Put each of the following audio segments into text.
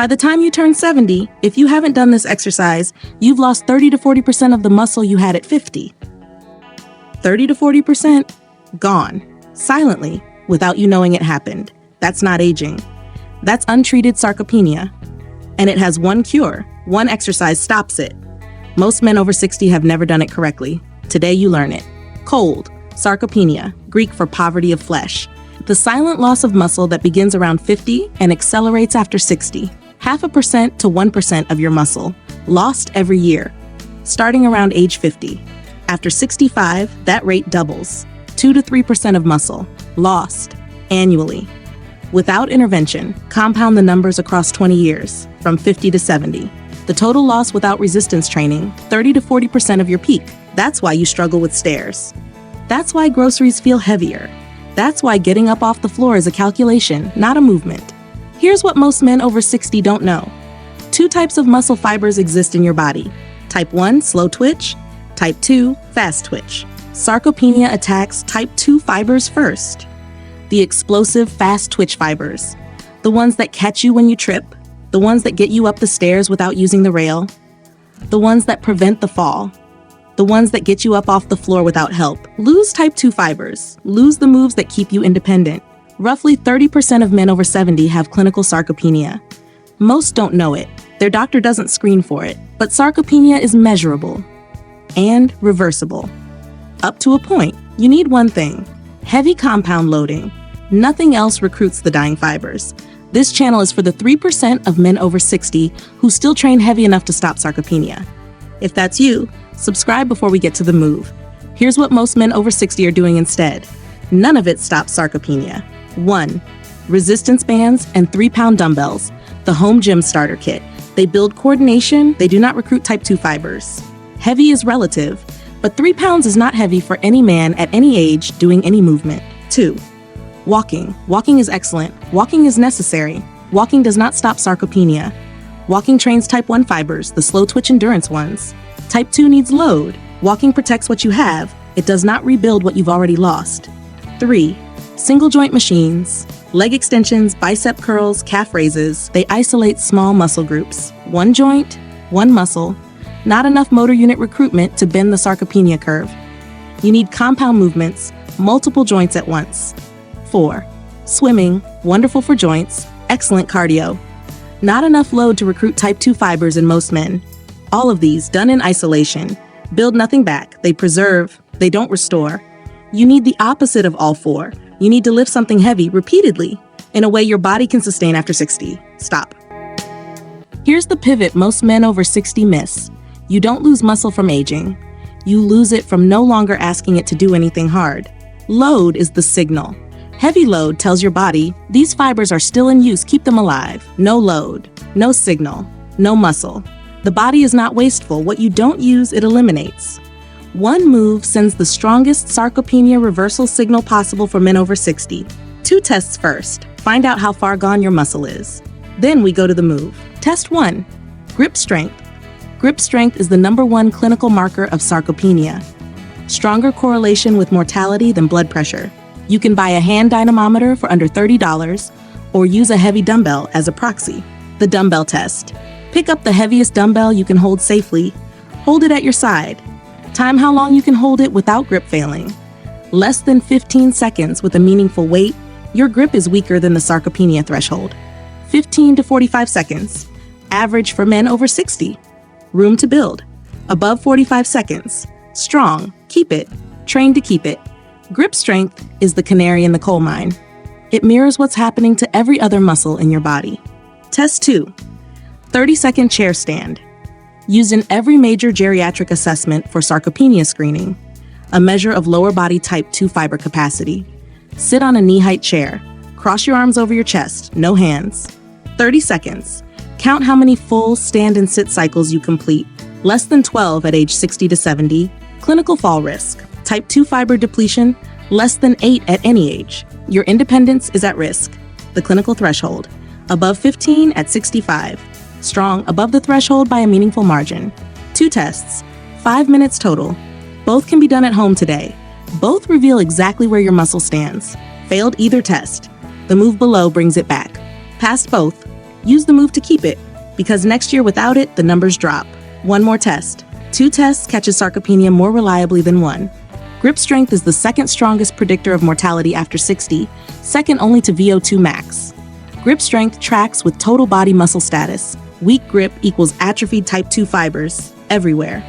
By the time you turn 70, if you haven't done this exercise, you've lost 30 to 40% of the muscle you had at 50. 30 to 40% gone, silently, without you knowing it happened. That's not aging. That's untreated sarcopenia. And it has one cure. One exercise stops it. Most men over 60 have never done it correctly. Today you learn it. Cold, sarcopenia, Greek for poverty of flesh. The silent loss of muscle that begins around 50 and accelerates after 60. 0.5% to 1% of your muscle, lost every year, starting around age 50. After 65, that rate doubles. 2 to 3% of muscle, lost, annually. Without intervention, compound the numbers across 20 years, from 50 to 70. The total loss without resistance training, 30 to 40% of your peak. That's why you struggle with stairs. That's why groceries feel heavier. That's why getting up off the floor is a calculation, not a movement. Here's what most men over 60 don't know. 2 types of muscle fibers exist in your body. Type 1, slow twitch. Type 2, fast twitch. Sarcopenia attacks type 2 fibers first. The explosive, fast twitch fibers. The ones that catch you when you trip. The ones that get you up the stairs without using the rail. The ones that prevent the fall. The ones that get you up off the floor without help. Lose type 2 fibers. Lose the moves that keep you independent. Roughly 30% of men over 70 have clinical sarcopenia. Most don't know it. Their doctor doesn't screen for it. But sarcopenia is measurable and reversible. Up to a point, you need one thing: heavy compound loading. Nothing else recruits the dying fibers. This channel is for the 3% of men over 60 who still train heavy enough to stop sarcopenia. If that's you, subscribe before we get to the move. Here's what most men over 60 are doing instead. None of it stops sarcopenia. 1. Resistance bands and 3-pound dumbbells, the home gym starter kit. They build coordination, they do not recruit type 2 fibers. Heavy is relative, but 3 pounds is not heavy for any man at any age doing any movement. 2. Walking. Walking is excellent. Walking is necessary. Walking does not stop sarcopenia. Walking trains type 1 fibers, the slow twitch endurance ones. Type 2 needs load. Walking protects what you have. It does not rebuild what you've already lost. 3. Single joint machines. Leg extensions, bicep curls, calf raises. They isolate small muscle groups. 1 joint, 1 muscle. Not enough motor unit recruitment to bend the sarcopenia curve. You need compound movements, multiple joints at once. 4. Swimming, wonderful for joints, excellent cardio. Not enough load to recruit type 2 fibers in most men. All of these, done in isolation, build nothing back. They preserve, they don't restore. You need the opposite of all 4. You need to lift something heavy repeatedly in a way your body can sustain after 60. Stop. Here's the pivot most men over 60 miss. You don't lose muscle from aging. You lose it from no longer asking it to do anything hard. Load is the signal. Heavy load tells your body, these fibers are still in use, keep them alive. No load, no signal, no muscle. The body is not wasteful. What you don't use, it eliminates. 1 move sends the strongest sarcopenia reversal signal possible for men over 60. 2 tests first. Find out how far gone your muscle is. Then we go to the move. Test 1. Grip strength. Grip strength is the #1 clinical marker of sarcopenia. Stronger correlation with mortality than blood pressure. You can buy a hand dynamometer for under $30 or use a heavy dumbbell as a proxy. The dumbbell test. Pick up the heaviest dumbbell you can hold safely. Hold it at your side. Time how long you can hold it without grip failing. Less than 15 seconds with a meaningful weight, your grip is weaker than the sarcopenia threshold. 15 to 45 seconds. Average for men over 60. Room to build. Above 45 seconds. Strong. Keep it. Train to keep it. Grip strength is the canary in the coal mine. It mirrors what's happening to every other muscle in your body. Test 2. 30-second chair stand. Used in every major geriatric assessment for sarcopenia screening, a measure of lower body type 2 fiber capacity. Sit on a knee-height chair. Cross your arms over your chest, no hands. 30 seconds. Count how many full stand and sit cycles you complete. Less than 12 at age 60 to 70. Clinical fall risk. Type 2 fiber depletion, less than 8 at any age. Your independence is at risk. The clinical threshold. Above 15 at 65. Strong above the threshold by a meaningful margin. 2 tests, 5 minutes total. Both can be done at home today. Both reveal exactly where your muscle stands. Failed either test. The move below brings it back. Passed both. Use the move to keep it, because next year without it, the numbers drop. One more test. 2 tests catches sarcopenia more reliably than 1. Grip strength is the second strongest predictor of mortality after 60, second only to VO2 max. Grip strength tracks with total body muscle status. Weak grip equals atrophied type 2 fibers, everywhere.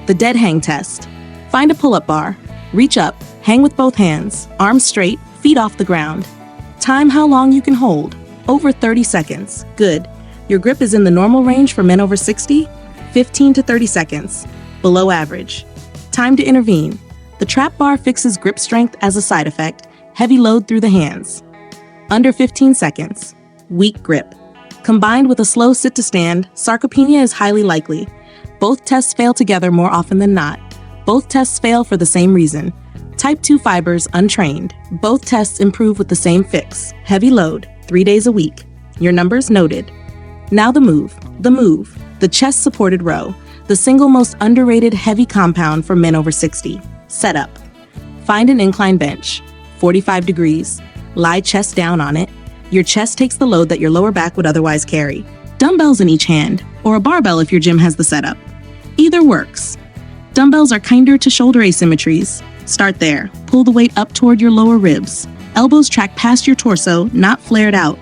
The dead hang test. Find a pull-up bar. Reach up, hang with both hands, arms straight, feet off the ground. Time how long you can hold. Over 30 seconds. Good. Your grip is in the normal range for men over 60? 15 to 30 seconds. Below average. Time to intervene. The trap bar fixes grip strength as a side effect. Heavy load through the hands. Under 15 seconds. Weak grip. Combined with a slow sit to stand, sarcopenia is highly likely. Both tests fail together more often than not. Both tests fail for the same reason. Type 2 fibers untrained. Both tests improve with the same fix. Heavy load, 3 days a week. Your numbers noted. Now the move. The chest-supported row. The single most underrated heavy compound for men over 60. Setup. Find an incline bench. 45 degrees. Lie chest down on it. Your chest takes the load that your lower back would otherwise carry. Dumbbells in each hand, or a barbell if your gym has the setup. Either works. Dumbbells are kinder to shoulder asymmetries. Start there. Pull the weight up toward your lower ribs. Elbows track past your torso, not flared out.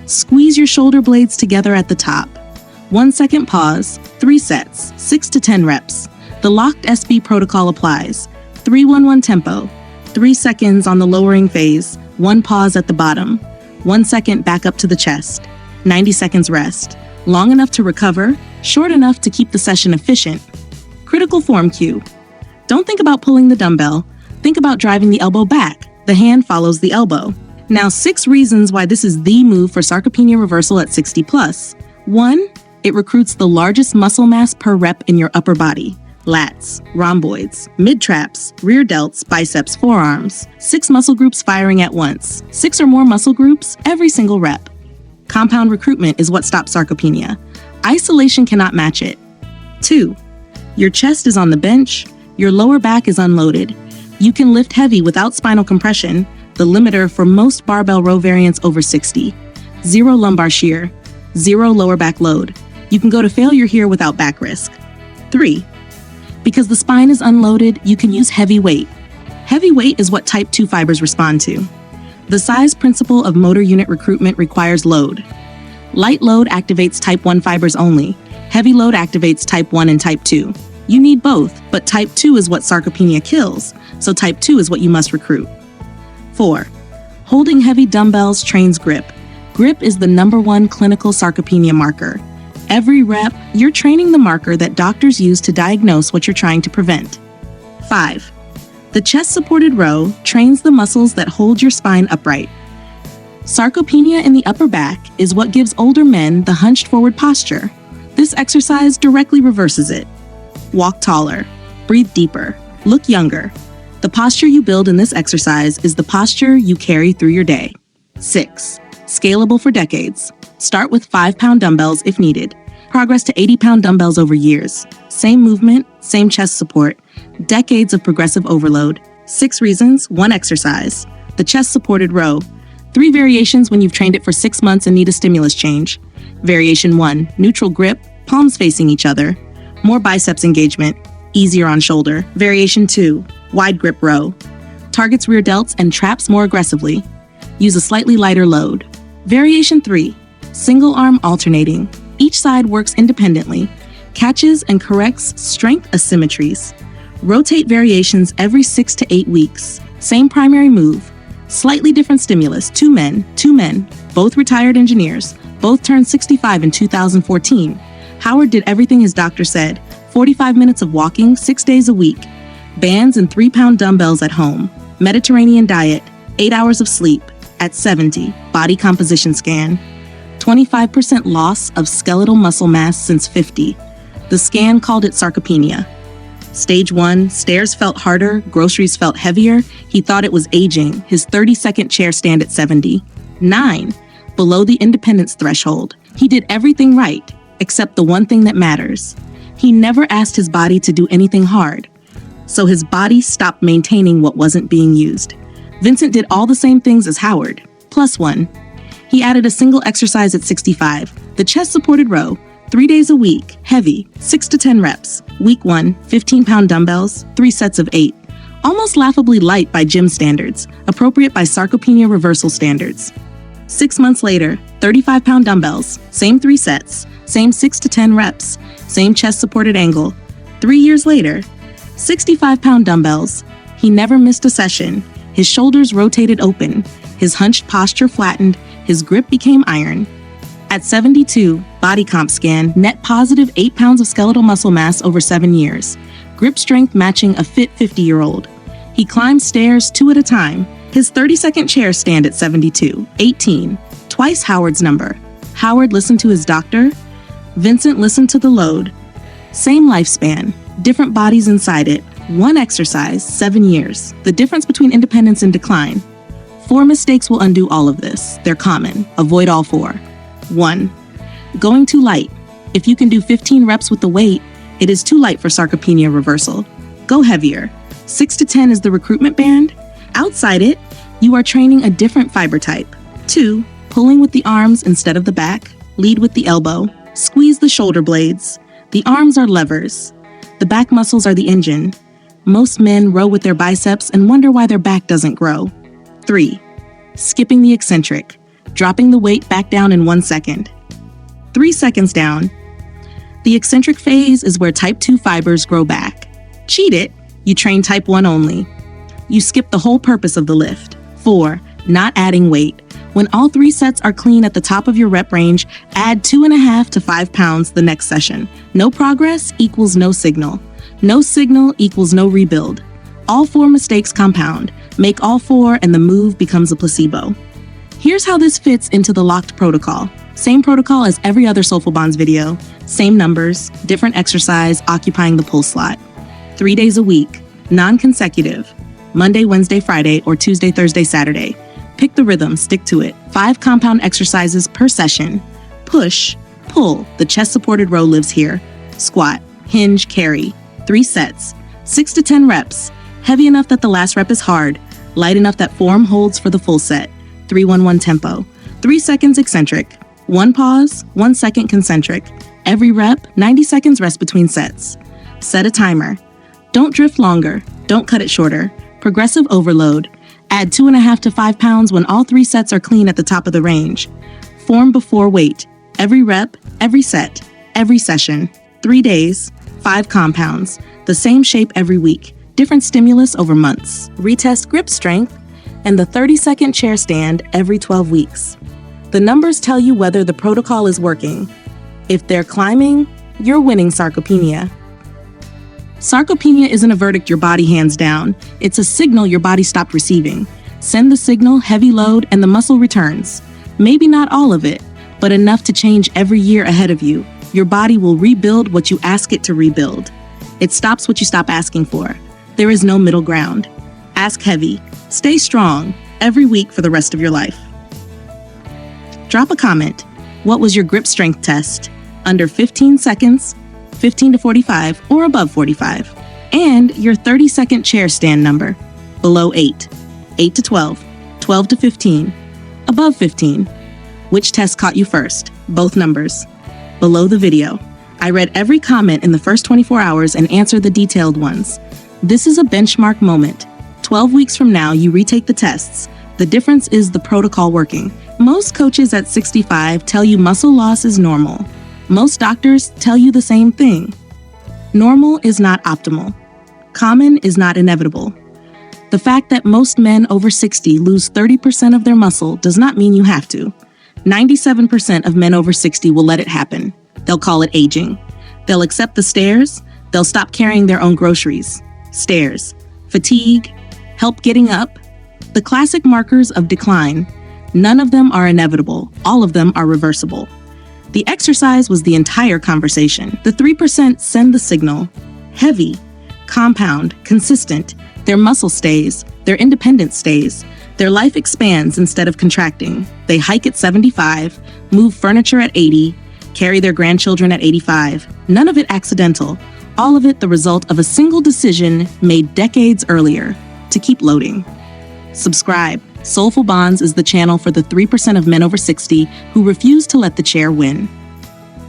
Squeeze your shoulder blades together at the top. 1 second pause, 3 sets, 6 to 10 reps. The locked SB protocol applies. 3-1-1 tempo. 3 seconds on the lowering phase, 1 pause at the bottom. 1 second back up to the chest. 90 seconds rest. Long enough to recover, short enough to keep the session efficient. Critical form cue. Don't think about pulling the dumbbell. Think about driving the elbow back. The hand follows the elbow. Now 6 reasons why this is the move for sarcopenia reversal at 60+. 1. It recruits the largest muscle mass per rep in your upper body. Lats, rhomboids, mid-traps, rear delts, biceps, forearms. 6 muscle groups firing at once. 6 or more muscle groups every single rep. Compound recruitment is what stops sarcopenia. Isolation cannot match it. 2. Your chest is on the bench. Your lower back is unloaded. You can lift heavy without spinal compression, the limiter for most barbell row variants over 60. 0 lumbar shear. 0 lower back load. You can go to failure here without back risk. 3. Because the spine is unloaded, you can use heavy weight. Heavy weight is what type 2 fibers respond to. The size principle of motor unit recruitment requires load. Light load activates type 1 fibers only. Heavy load activates type 1 and type 2. You need both, but type 2 is what sarcopenia kills, so type 2 is what you must recruit. 4. Holding heavy dumbbells trains grip. Grip is the #1 clinical sarcopenia marker. Every rep, you're training the marker that doctors use to diagnose what you're trying to prevent. 5. The chest-supported row trains the muscles that hold your spine upright. Sarcopenia in the upper back is what gives older men the hunched forward posture. This exercise directly reverses it. Walk taller, breathe deeper, look younger. The posture you build in this exercise is the posture you carry through your day. 6. Scalable for decades. Start with 5-pound dumbbells if needed. Progress to 80-pound dumbbells over years. Same movement, same chest support. Decades of progressive overload. 6 reasons, 1 exercise. The chest-supported row. 3 variations when you've trained it for 6 months and need a stimulus change. Variation 1, neutral grip, palms facing each other. More biceps engagement, easier on shoulder. Variation 2, wide grip row. Targets rear delts and traps more aggressively. Use a slightly lighter load. Variation 3, single arm alternating. Each side works independently, catches and corrects strength asymmetries. Rotate variations every 6 to 8 weeks. Same primary move. Slightly different stimulus. 2 men, both retired engineers, both turned 65 in 2014. Howard did everything his doctor said. 45 minutes of walking, 6 days a week. Bands and 3-pound dumbbells at home. Mediterranean diet, 8 hours of sleep. At 70, body composition scan. 25% loss of skeletal muscle mass since 50. The scan called it sarcopenia. Stage 1, stairs felt harder, groceries felt heavier. He thought it was aging. His 30-second chair stand at 70. 9, below the independence threshold. He did everything right, except the one thing that matters. He never asked his body to do anything hard. So his body stopped maintaining what wasn't being used. Vincent did all the same things as Howard, plus 1. He added a single exercise at 65, The chest-supported row, 3 days a week, heavy, 6 to 10 reps. Week 1, 15-pound dumbbells, 3 sets of 8. Almost laughably light by gym standards, appropriate by sarcopenia reversal standards. 6 months later, 35-pound dumbbells, same 3 sets, same 6 to 10 reps, same chest-supported angle. 3 years later, 65-pound dumbbells. He never missed a session. His shoulders rotated open, his hunched posture flattened, his grip became iron. At 72, body comp scan, net positive 8 pounds of skeletal muscle mass over 7 years. Grip strength matching a fit 50-year-old. He climbed stairs 2 at a time. His 30-second chair stand at 72, 18, twice Howard's number. Howard listened to his doctor. Vincent listened to the load. Same lifespan, different bodies inside it. 1 exercise, 7 years. The difference between independence and decline. 4 mistakes will undo all of this. They're common. Avoid all 4. 1. Going too light. If you can do 15 reps with the weight, it is too light for sarcopenia reversal. Go heavier. 6 to 10 is the recruitment band. Outside it, you are training a different fiber type. 2. Pulling with the arms instead of the back. Lead with the elbow. Squeeze the shoulder blades. The arms are levers. The back muscles are the engine. Most men row with their biceps and wonder why their back doesn't grow. 3. Skipping the eccentric. Dropping the weight back down in 1 second. 3 seconds down. The eccentric phase is where type 2 fibers grow back. Cheat it, you train type 1 only. You skip the whole purpose of the lift. 4. Not adding weight. When all 3 sets are clean at the top of your rep range, add 2.5 to 5 pounds the next session. No progress equals no signal. No signal equals no rebuild. All 4 mistakes compound. Make all 4 and the move becomes a placebo. Here's how this fits into the locked protocol. Same protocol as every other Soulful Bonds video. Same numbers, different exercise occupying the pull slot. 3 days a week, non-consecutive. Monday, Wednesday, Friday, or Tuesday, Thursday, Saturday. Pick the rhythm, stick to it. 5 compound exercises per session. Push, pull, the chest-supported row lives here. Squat, hinge, carry. 3 sets, 6 to 10 reps. Heavy enough that the last rep is hard, light enough that form holds for the full set. 3-1-1 tempo. 3 seconds eccentric. 1 pause, 1 second concentric. Every rep, 90 seconds rest between sets. Set a timer. Don't drift longer. Don't cut it shorter. Progressive overload. Add 2.5 to 5 pounds when all 3 sets are clean at the top of the range. Form before weight. Every rep, every set, every session. 3 days, 5 compounds. The same shape every week. Different stimulus over months. Retest grip strength and the 30-second chair stand every 12 weeks. The numbers tell you whether the protocol is working. If they're climbing, you're winning sarcopenia. Sarcopenia isn't a verdict your body hands down. It's a signal your body stopped receiving. Send the signal, heavy load, and the muscle returns. Maybe not all of it, but enough to change every year ahead of you. Your body will rebuild what you ask it to rebuild. It stops what you stop asking for. There is no middle ground. Ask heavy. Stay strong every week for the rest of your life. Drop a comment. What was your grip strength test? Under 15 seconds, 15 to 45, or above 45. And your 30-second chair stand number. Below 8, 8 to 12, 12 to 15, above 15. Which test caught you first? Both numbers. Below the video. I read every comment in the first 24 hours and answered the detailed ones. This is a benchmark moment. 12 weeks from now, you retake the tests. The difference is the protocol working. Most coaches at 65 tell you muscle loss is normal. Most doctors tell you the same thing. Normal is not optimal. Common is not inevitable. The fact that most men over 60 lose 30% of their muscle does not mean you have to. 97% of men over 60 will let it happen. They'll call it aging. They'll accept the stairs. They'll stop carrying their own groceries. Stairs, fatigue, help getting up, the classic markers of decline. None of them are inevitable. All of them are reversible. The exercise was the entire conversation. The 3% send the signal. Heavy, compound, consistent. Their muscle stays. Their independence stays. Their life expands instead of contracting. They hike at 75, move furniture at 80, carry their grandchildren at 85. None of it accidental. All of it the result of a single decision made decades earlier to keep loading. Subscribe. Soulful Bonds is the channel for the 3% of men over 60 who refuse to let the chair win.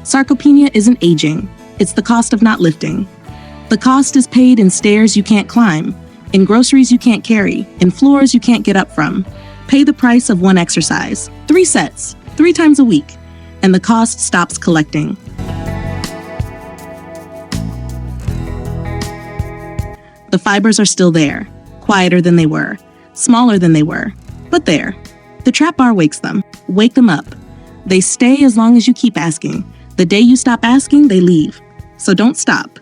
Sarcopenia isn't aging, it's the cost of not lifting. The cost is paid in stairs you can't climb, in groceries you can't carry, in floors you can't get up from. Pay the price of one exercise, 3 sets, 3 times a week, and the cost stops collecting. The fibers are still there, quieter than they were, smaller than they were, but there. The trap bar wakes them. Wake them up. They stay as long as you keep asking. The day you stop asking, they leave. So don't stop.